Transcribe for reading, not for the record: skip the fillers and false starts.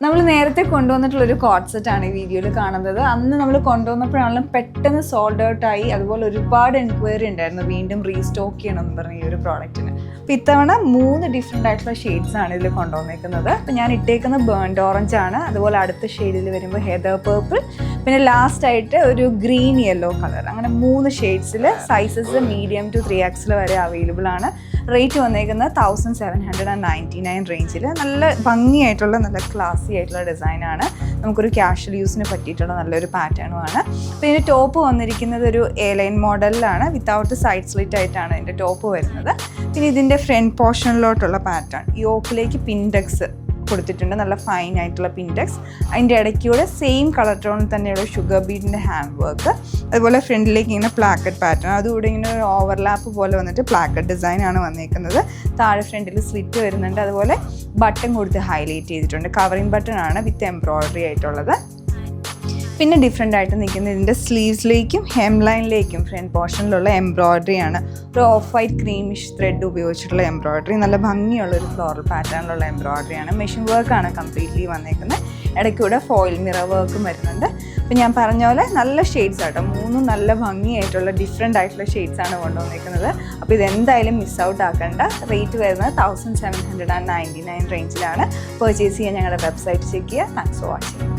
നമ്മൾ നേരത്തെ കൊണ്ടുവന്നിട്ടുള്ളൊരു കോട്ട് സെറ്റാണ് ഈ വീഡിയോയിൽ കാണുന്നത്. അന്ന് നമ്മൾ കൊണ്ടുവന്നപ്പോഴാണെങ്കിലും പെട്ടെന്ന് സോൾഡ് ഔട്ട് ആയി. അതുപോലെ ഒരുപാട് എൻക്വയറി ഉണ്ടായിരുന്നു വീണ്ടും റീസ്റ്റോക്ക് ചെയ്യണമെന്ന് പറഞ്ഞ ഈ ഒരു പ്രോഡക്റ്റിന്. അപ്പോൾ ഇത്തവണ 3 ഡിഫറെൻ്റ് ആയിട്ടുള്ള ഷെയ്ഡ്സ് ആണ് ഇതിൽ കൊണ്ടുവന്നേക്കുന്നത്. അപ്പോൾ ഞാൻ ഇട്ടേക്കുന്ന ബേൺഡ് ഓറഞ്ച് ആണ്, അതുപോലെ അടുത്ത ഷെയ്ഡിൽ വരുമ്പോൾ ഹെദർ പേർപ്പിൾ, പിന്നെ ലാസ്റ്റ് ആയിട്ട് ഒരു ഗ്രീൻ യെല്ലോ കളർ. അങ്ങനെ 3 ഷെയ്ഡ്സിൽ സൈസസ് മീഡിയം ടു 3XL വരെ അവൈലബിൾ ആണ്. റേറ്റ് വന്നേക്കുന്നത് 1799 റേഞ്ചിൽ. നല്ല ഭംഗിയായിട്ടുള്ള നല്ല ക്ലാസി ആയിട്ടുള്ള ഡിസൈനാണ്. നമുക്കൊരു ക്യാഷ്വൽ യൂസിന് പറ്റിയിട്ടുള്ള നല്ലൊരു പാറ്റേണുമാണ്. പിന്നെ ടോപ്പ് വന്നിരിക്കുന്നത് ഒരു എ-ലൈൻ മോഡലിലാണ്, വിത്തൗട്ട് സൈഡ് സ്ലിറ്റ് ആയിട്ടാണ് ഇതിൻ്റെ ടോപ്പ് വരുന്നത്. പിന്നെ ഇതിൻ്റെ ഫ്രണ്ട് പോർഷനിലോട്ടുള്ള പാറ്റേൺ യോക്കിലേക്ക് പിൻഡെക്സ് കൊടുത്തിട്ടുണ്ട്, നല്ല ഫൈൻ ആയിട്ടുള്ള പിൻഡെക്സ്. അതിൻ്റെ ഇടയ്ക്കൂടെ സെയിം കളർ ടോണിൽ തന്നെയുള്ള ഷുഗർ ബീഡിൻ്റെ ഹാൻഡ് വർക്ക്, അതുപോലെ ഫ്രണ്ടിലേക്ക് ഇങ്ങനെ പ്ലാക്കറ്റ് പാറ്റേൺ, അതുകൂടെ ഇങ്ങനെ ഒരു ഓവർലാപ്പ് പോലെ വന്നിട്ട് പ്ലാക്കറ്റ് ഡിസൈനാണ് വന്നിരിക്കുന്നത്. താഴെ ഫ്രണ്ടിൽ സ്ലിറ്റ് വരുന്നുണ്ട്, അതുപോലെ ബട്ടൺ കൊടുത്ത് ഹൈലൈറ്റ് ചെയ്തിട്ടുണ്ട്. കവറിങ് ബട്ടൺ ആണ് വിത്ത് എംബ്രോയിഡറി ആയിട്ടുള്ളത്. പിന്നെ ഡിഫറെൻ്റ് ആയിട്ട് നിൽക്കുന്നത് ഇതിൻ്റെ സ്ലീവ്സിലേക്കും ഹെം ലൈനിലേക്കും ഫ്രണ്ട് പോർഷനിലുള്ള എംബ്രോയിഡറി ആണ്. ഒരു ഓഫ് വൈറ്റ് ക്രീമിഷ് ത്രെഡ് ഉപയോഗിച്ചിട്ടുള്ള എംബ്രോയിഡറി, നല്ല ഭംഗിയുള്ളൊരു ഫ്ലോറൽ പാറ്റേണിലുള്ള എംബ്രോയിഡറി ആണ്. മെഷീൻ വർക്കാണ് കംപ്ലീറ്റ്ലി വന്നേക്കുന്നത്. ഇടയ്ക്കൂടെ ഫോയിൽ മിറർ വർക്കും വരുന്നുണ്ട്. അപ്പോൾ ഞാൻ പറഞ്ഞ പോലെ നല്ല ഷെയ്ഡ്സ് ആട്ടോ, 3 നല്ല ഭംഗിയായിട്ടുള്ള ഡിഫറെൻ്റ് ആയിട്ടുള്ള ഷെയ്ഡ്സ് ആണ് കൊണ്ടുവന്നിരിക്കുന്നത്. അപ്പോൾ ഇതെന്തായാലും മിസ് ഔട്ട് ആക്കേണ്ട. റേറ്റ് വരുന്നത് 1799 റേഞ്ചിലാണ്. പർച്ചേസ് ചെയ്യാൻ ഞങ്ങളുടെ വെബ്സൈറ്റ് ചെക്ക് ചെയ്യുക. Thanks for watching.